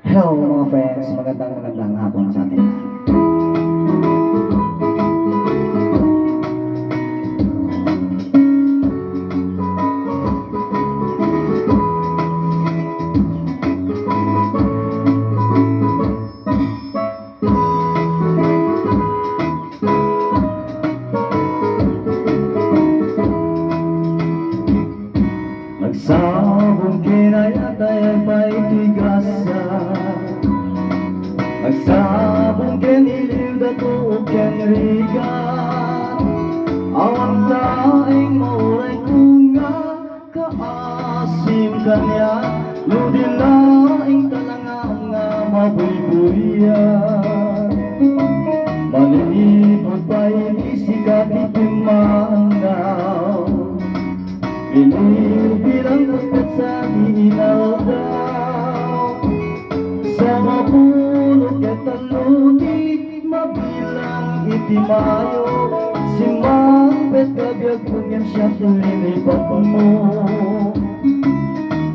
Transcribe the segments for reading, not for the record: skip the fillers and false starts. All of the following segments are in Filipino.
Hello mga friends, magandang hapon sa atin. Nagsabong kinayat ay paigasa, nagsabong kiniliw dato o kinrigan, awang laing mauray kunga kaasim kanya, nudilaing talangang nga mabuybuyan. Malilipot pa inisikat itimangaw, binibilang dapat sa inaw daw, sa mapulog at talutik mabilang itimayo, si Mambet kabyag punyan siya tulinipat mo.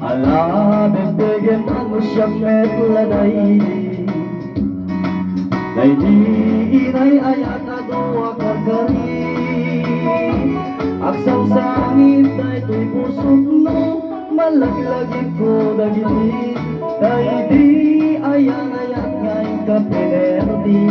Alam begen ano siya metladay, laydi inay ayat ado akarkari, aksam sangit ay tuy pusok no, malaglagit ko dagiti, laydi ayan ayat ngayon kapinerdi.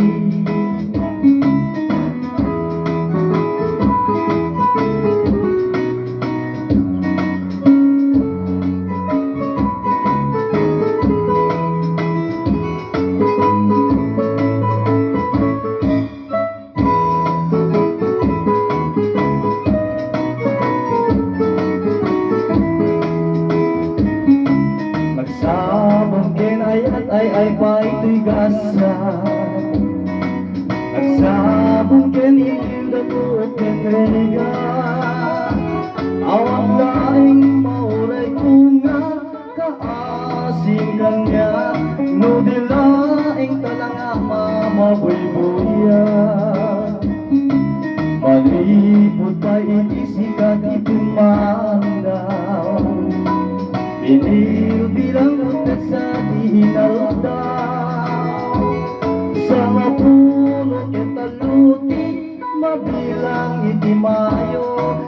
Nagsabong kinayat ay paito'y gasa, nagsabong kiniliw dato at kinriga, awang laing mauray kunga kaasim kanya, nudilaing talanga mamabuybuya. Malipot pa inisikat itumandaw, binibilang utat sa inaw daw, sa mapulog at talutik mabilang itimayo,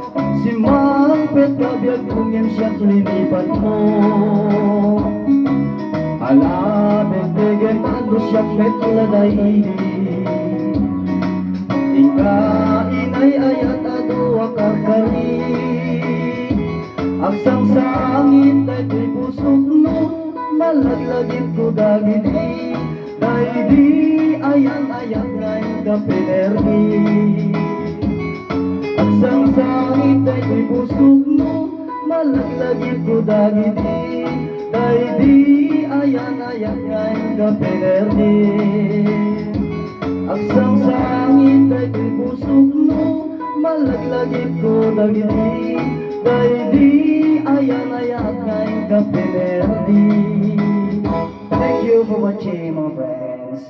si Mambet kabyag punyan siya linipat mo. Alam begen ano siya metladay, ika inay ayat ado akarkari, aksang sangit ay tuy pusok no, malaglagit ko dagiti, laydi ayan ayat ngayon kapinerdi. Aksang sangit ay tuy pusok no, malaglagit ko dagiti, laydi ayan ayat ngayon kapinerdi. Aksang sangit ay tuy pusok no, malaglagit ko dagiti, laydi ayan ayat ngayon kapinerdi. Thank you for watching mga friends.